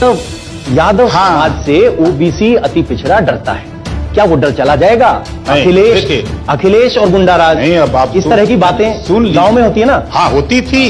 तो यादव समाज से ओबीसी अति पिछड़ा डरता है, क्या वो डर चला जाएगा? अखिलेश और गुंडाराज नहीं, अब आप इस तरह की बातें सुन गांव में होती है ना। हाँ होती थी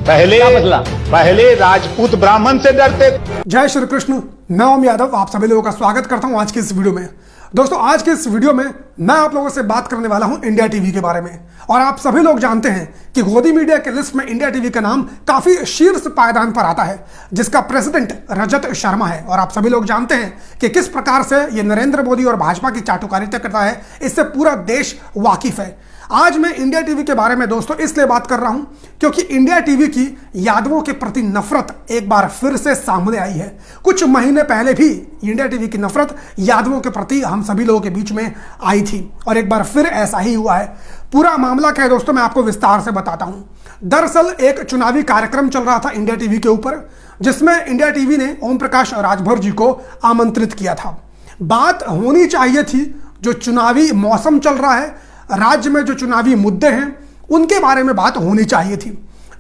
पहले। क्या बदला? पहले राजपूत ब्राह्मण से डरते थे। जय श्री कृष्ण, मैं ओम यादव आप सभी लोगों का स्वागत करता हूं आज के इस वीडियो में। दोस्तों, आज के इस वीडियो में मैं आप लोगों से बात करने वाला हूं इंडिया टीवी के बारे में। और आप सभी लोग जानते हैं कि गोदी मीडिया के लिस्ट में इंडिया टीवी का नाम काफी शीर्ष पायदान पर आता है, जिसका प्रेसिडेंट रजत शर्मा है। और आप सभी लोग जानते हैं कि किस प्रकार से ये नरेंद्र मोदी और भाजपा की चाटुकारिता करता है, इससे पूरा देश वाकिफ है। आज मैं इंडिया टीवी के बारे में दोस्तों इसलिए बात कर रहा हूं क्योंकि इंडिया टीवी की यादवों के प्रति नफरत एक बार फिर से सामने आई है। कुछ महीने पहले भी इंडिया टीवी की नफरत यादवों के प्रति हम सभी लोगों के बीच में आई थी और एक बार फिर ऐसा ही हुआ है। पूरा मामला क्या है दोस्तों, मैं आपको विस्तार से बताता हूं। दरअसल एक चुनावी कार्यक्रम चल रहा था इंडिया टीवी के ऊपर, जिसमें इंडिया टीवी ने ओम प्रकाश राजभर जी को आमंत्रित किया था। बात होनी चाहिए थी, जो चुनावी मौसम चल रहा है, राज्य में जो चुनावी मुद्दे हैं उनके बारे में बात होनी चाहिए थी।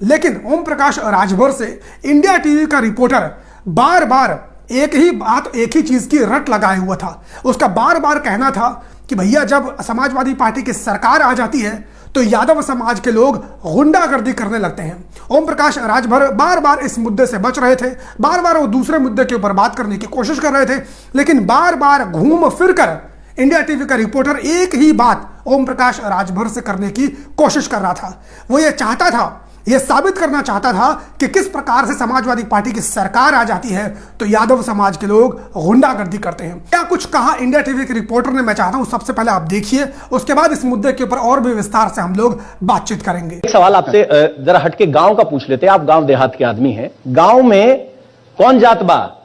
लेकिन ओम प्रकाश राजभर से इंडिया टीवी का रिपोर्टर बार बार एक ही बात, एक ही चीज की रट लगाए हुआ था। उसका बार बार कहना था कि भैया जब समाजवादी पार्टी की सरकार आ जाती है तो यादव समाज के लोग गुंडागर्दी करने लगते हैं। ओम प्रकाश राजभर बार बार इस मुद्दे से बच रहे थे, बार बार वो दूसरे मुद्दे के ऊपर बात करने की कोशिश कर रहे थे, लेकिन बार बार घूम फिर कर इंडिया टीवी का रिपोर्टर एक ही बात ओम प्रकाश राजभर से करने की कोशिश कर रहा था। वो ये चाहता था, ये साबित करना चाहता था कि किस प्रकार से समाजवादी पार्टी की सरकार आ जाती है तो यादव समाज के लोग गुंडागर्दी करते हैं। क्या कुछ कहा इंडिया टीवी के रिपोर्टर ने, मैं चाहता हूं सबसे पहले आप देखिए, उसके बाद इस मुद्दे के ऊपर और भी विस्तार से हम लोग बातचीत करेंगे। एक सवाल आपसे जरा हटके गांव का पूछ लेते हैं। आप गांव देहात के आदमी हैं, गांव में कौन जात बा?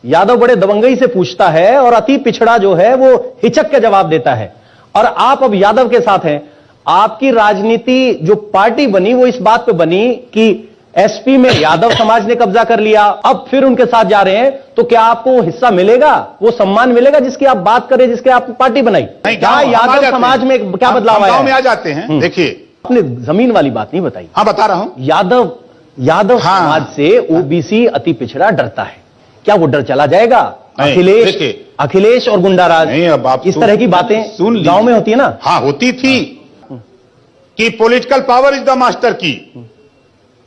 यादव बड़े दबंगई से पूछता है और अति पिछड़ा जो है वो हिचक के जवाब देता है। और आप अब यादव के साथ हैं। आपकी राजनीति जो पार्टी बनी वो इस बात पे बनी कि एसपी में यादव समाज ने कब्जा कर लिया, अब फिर उनके साथ जा रहे हैं, तो क्या आपको हिस्सा मिलेगा, वो सम्मान मिलेगा जिसकी आप बात करें, जिसके आप पार्टी बनाई? क्या यादव समाज में क्या बदलाव आया? गांव में आ जाते हैं। देखिए, आपने जमीन वाली बात नहीं बताई। हाँ बता रहा हूं। यादव समाज से ओबीसी अति पिछड़ा डरता है, क्या वो डर चला जाएगा? अखिलेश और गुंडाराज नहीं, अब आप इस तरह की बातें सुन गांव में होती है ना। हाँ होती थी कि political power is the master की।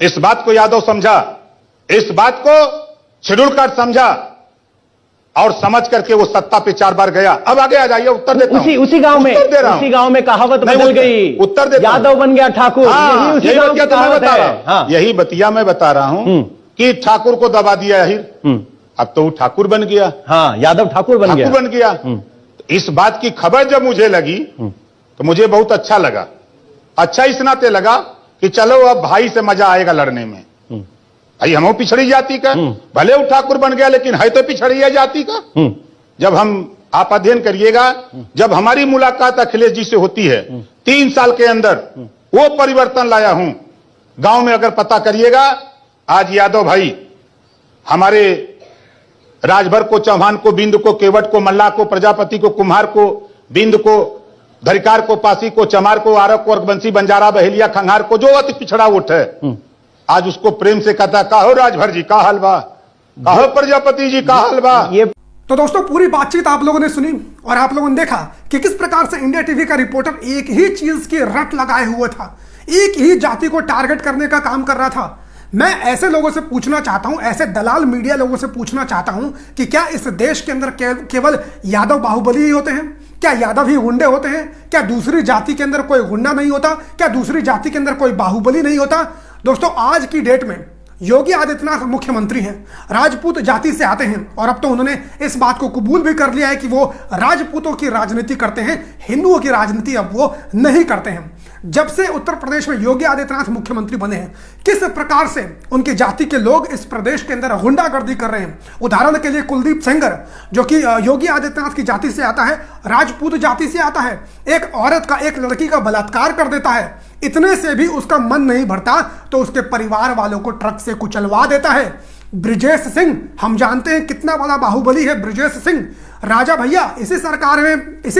इस बात को यादव समझा, इस बात को शेड्यूल कास्ट समझा और समझ करके वो सत्ता पे 4 बार गया। अब आगे आ जाइए, उत्तर देता हूं। उसी गांव में कहावत बदल गई, उत्तर देता हूं। यादव बन गया ठाकुर। यही बतिया मैं बता रहा हूं कि ठाकुर को दबा दिया अहिर, अब तो वो ठाकुर बन गया। हाँ, यादव ठाकुर बन गया। इस बात की खबर जब मुझे लगी तो मुझे बहुत अच्छा लगा। अच्छा इस नाते लगा कि चलो अब भाई से मजा आएगा लड़ने में। भाई हम पिछड़ी जाति का, भले वो ठाकुर बन गया लेकिन है तो पिछड़ी जाति का। जब आप अध्ययन करिएगा, जब हमारी मुलाकात अखिलेश जी से होती है 3 साल के अंदर वो परिवर्तन लाया हूं। गांव में अगर पता करिएगा, आज यादव भाई हमारे राजभर को, चौहान को, बिंद को, केवट को, मल्लाह को, प्रजापति को, कुम्हार को, बिंद को, धरिकार को, पासी को, चमार को, आरक को, बंसी, बंजारा, बहेलिया, खंगार को, जो अति पिछड़ा वोट है, आज उसको प्रेम से कहता, कहो राजभर जी का हलवा, कहो प्रजापति जी का हलवा। ये तो दोस्तों, पूरी बातचीत आप लोगों ने सुनी और आप लोगों ने देखा कि किस प्रकार से इंडिया टीवी का रिपोर्टर एक ही चीज की रट लगाए हुआ था, एक ही जाति को टारगेट करने का काम कर रहा था। मैं ऐसे लोगों से पूछना चाहता हूं, ऐसे दलाल मीडिया लोगों से पूछना चाहता हूं कि क्या इस देश के अंदर केवल यादव बाहुबली ही होते हैं? क्या यादव ही गुंडे होते हैं? क्या दूसरी जाति के अंदर कोई गुंडा नहीं होता? क्या दूसरी जाति के अंदर कोई बाहुबली नहीं होता? दोस्तों, आज की डेट में योगी आदित्यनाथ मुख्यमंत्री हैं, राजपूत जाति से आते हैं और अब तो उन्होंने इस बात को कबूल भी कर लिया है कि वो राजपूतों की राजनीति करते हैं, हिंदुओं की राजनीति अब वो नहीं करते हैं। जब से उत्तर प्रदेश में योगी आदित्यनाथ मुख्यमंत्री बने हैं, किस प्रकार से उनकी जाति के लोग इस प्रदेश के अंदर गुंडागर्दी कर रहे हैं। उदाहरण के लिए कुलदीप सेंगर, जो कि योगी आदित्यनाथ की जाति से आता है, राजपूत जाति से आता है, एक औरत का, एक लड़की का बलात्कार कर देता है। इतने से भी उसका मन नहीं भरता तो उसके परिवार वालों को ट्रक से कुचलवा देता है। ब्रिजेश सिंह, हम जानते हैं कितना बड़ा बाहुबली है ब्रिजेश सिंह। राजा भैया इसी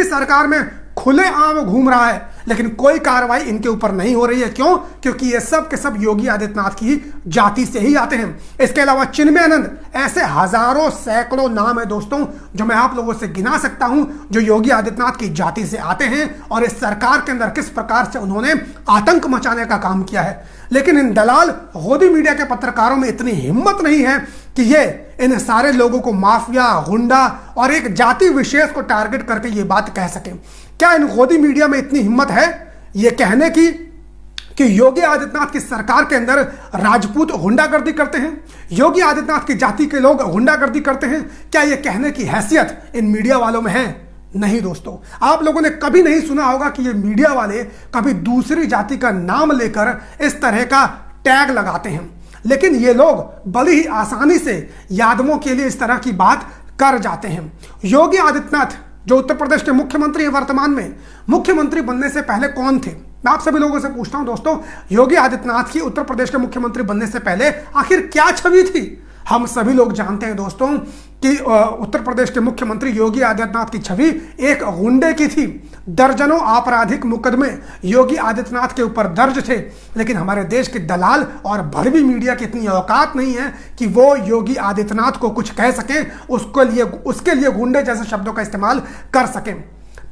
सरकार में खुलेआम घूम रहा है। लेकिन कोई कार्रवाई इनके ऊपर नहीं हो रही है। क्यों? क्योंकि ये सब के सब योगी आदित्यनाथ की जाति से ही आते हैं। इसके अलावा चिन्मय आनंद, ऐसे हजारों सैकड़ों नाम है दोस्तों जो मैं आप लोगों से गिना सकता हूं जो योगी आदित्यनाथ की जाति से आते हैं और इस सरकार के अंदर किस प्रकार से उन्होंने आतंक मचाने का काम किया है। लेकिन इन दलाल गोदी मीडिया के पत्रकारों में इतनी हिम्मत नहीं है कि ये इन सारे लोगों को माफिया, गुंडा और एक जाति विशेष को टारगेट करके ये बात कह सकें। क्या इन गोदी मीडिया में इतनी हिम्मत है ये कहने की कि योगी आदित्यनाथ की सरकार के अंदर राजपूत गुंडागर्दी करते हैं, योगी आदित्यनाथ की जाति के लोग गुंडागर्दी करते हैं? क्या ये कहने की हैसियत इन मीडिया वालों में है? नहीं दोस्तों, आप लोगों ने कभी नहीं सुना होगा कि ये मीडिया वाले कभी दूसरी जाति का नाम लेकर इस तरह का टैग लगाते हैं। लेकिन ये लोग बड़ी ही आसानी से यादवों के लिए इस तरह की बात कर जाते हैं। योगी आदित्यनाथ जो उत्तर प्रदेश के मुख्यमंत्री हैं, वर्तमान में मुख्यमंत्री बनने से पहले कौन थे? मैं आप सभी लोगों से पूछता हूं दोस्तों, योगी आदित्यनाथ की उत्तर प्रदेश के मुख्यमंत्री बनने से पहले आखिर क्या छवि थी? हम सभी लोग जानते हैं दोस्तों कि उत्तर प्रदेश के मुख्यमंत्री योगी आदित्यनाथ की छवि एक गुंडे की थी। दर्जनों आपराधिक मुकदमे योगी आदित्यनाथ के ऊपर दर्ज थे, लेकिन हमारे देश के दलाल और भड़वी मीडिया की इतनी औकात नहीं है कि वो योगी आदित्यनाथ को कुछ कह सकें, उसके लिए गुंडे जैसे शब्दों का इस्तेमाल कर सकें।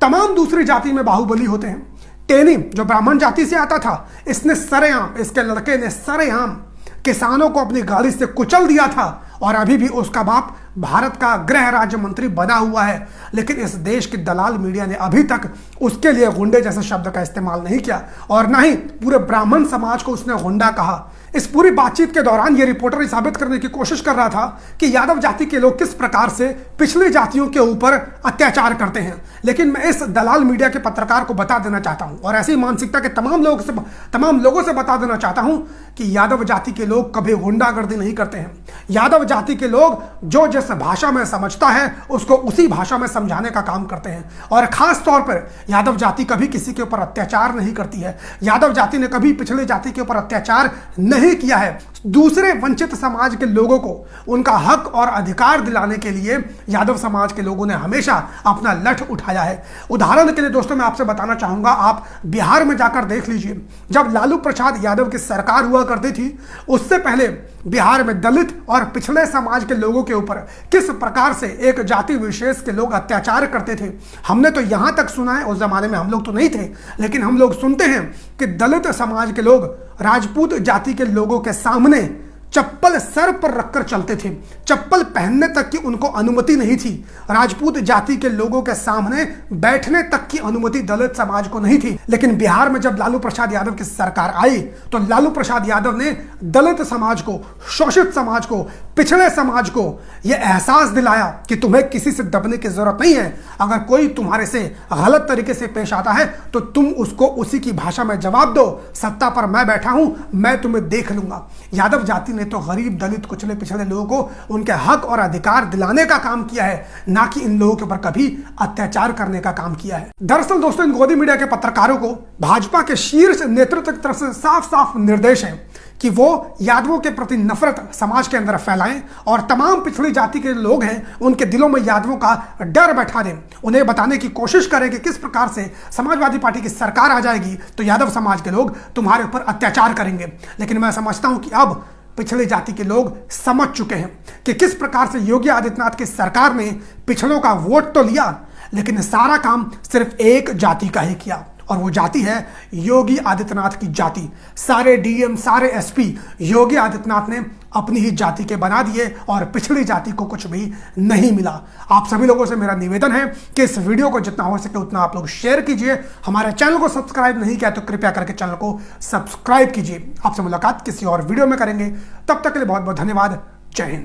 तमाम दूसरी जाति में बाहुबली होते हैं। टेनी जो ब्राह्मण जाति से आता था, इसने सरेआम, इसके लड़के ने सरेआम किसानों को अपनी गाड़ी से कुचल दिया था और अभी भी उसका बाप भारत का गृह राज्य मंत्री बना हुआ है। लेकिन इस देश की दलाल मीडिया ने अभी तक उसके लिए गुंडे जैसे शब्द का इस्तेमाल नहीं किया और ना ही पूरे ब्राह्मण समाज को उसने गुंडा कहा। इस पूरी बातचीत के दौरान यह रिपोर्टर साबित करने की कोशिश कर रहा था कि यादव जाति के लोग किस प्रकार से पिछली जातियों के ऊपर अत्याचार करते हैं। लेकिन मैं इस दलाल मीडिया के पत्रकार को बता देना चाहता हूं और ऐसी मानसिकता के तमाम लोगों से बता देना चाहता हूं कि यादव जाति के लोग कभी गुंडागर्दी नहीं करते हैं। यादव जाति के लोग जो जिस भाषा में समझता है उसको उसी भाषा में समझाने का काम करते हैं और खास तौर पर यादव जाति कभी किसी के ऊपर अत्याचार नहीं करती है। यादव जाति ने कभी पिछले जाति के ऊपर अत्याचार नहीं किया है। दूसरे वंचित समाज के लोगों को उनका हक और अधिकार दिलाने के लिए यादव समाज के लोगों ने हमेशा अपना लठ उठाया है। उदाहरण के लिए दोस्तों मैं आपसे बताना चाहूंगा, आप बिहार में जाकर देख लीजिए, जब लालू प्रसाद यादव की सरकार हुआ करती थी उससे पहले बिहार में दलित और पिछड़े समाज के लोगों के ऊपर किस प्रकार से एक जाति विशेष के लोग अत्याचार करते थे। हमने तो यहां तक सुना है, उस जमाने में हम लोग तो नहीं थे, लेकिन हम लोग सुनते हैं कि दलित समाज के लोग राजपूत जाति के लोगों के सामने चप्पल सर पर रखकर चलते थे, चप्पल पहनने तक की उनको अनुमति नहीं थी। राजपूत जाति के लोगों के सामने बैठने तक की अनुमति दलित समाज को नहीं थी। लेकिन बिहार में जब लालू प्रसाद यादव की सरकार आई तो लालू प्रसाद यादव ने दलित समाज को, शोषित समाज को, पिछड़े समाज को यह एहसास दिलाया कि तुम्हें किसी से दबने की जरूरत नहीं है। अगर कोई तुम्हारे से गलत तरीके से पेश आता है तो तुम उसको उसी की भाषा में जवाब दो। सत्ता पर मैं बैठा हूं, मैं तुम्हें देख लूंगा। यादव जाति ने तो गरीब, दलित, कुचले पिछड़े लोगों को उनके हक और अधिकार दिलाने का काम किया है, ना कि इन लोगों के ऊपर कभी अत्याचार करने का काम किया है। दरअसल दोस्तों इन गोदी मीडिया के पत्रकारों को भाजपा के शीर्ष नेतृत्व की तरफ से साफ साफ निर्देश है कि वो यादवों के प्रति नफरत समाज के अंदर फैलाएं और तमाम पिछड़ी जाति के लोग हैं उनके दिलों में यादवों का डर बैठा दें। उन्हें बताने की कोशिश करें कि किस प्रकार से समाजवादी पार्टी की सरकार आ जाएगी तो यादव समाज के लोग तुम्हारे ऊपर अत्याचार करेंगे। लेकिन मैं समझता हूं कि अब पिछड़ी जाति के लोग समझ चुके हैं कि किस प्रकार से योगी आदित्यनाथ की सरकार ने पिछड़ों का वोट तो लिया, लेकिन सारा काम सिर्फ एक जाति का ही किया और वो जाति है योगी आदित्यनाथ की जाति। सारे डीएम, सारे एसपी योगी आदित्यनाथ ने अपनी ही जाति के बना दिए और पिछड़ी जाति को कुछ भी नहीं मिला। आप सभी लोगों से मेरा निवेदन है कि इस वीडियो को जितना हो सके उतना आप लोग शेयर कीजिए। हमारे चैनल को सब्सक्राइब नहीं किया तो कृपया करके चैनल को सब्सक्राइब कीजिए। आपसे मुलाकात किसी और वीडियो में करेंगे, तब तक के लिए बहुत बहुत धन्यवाद। जय हिंद।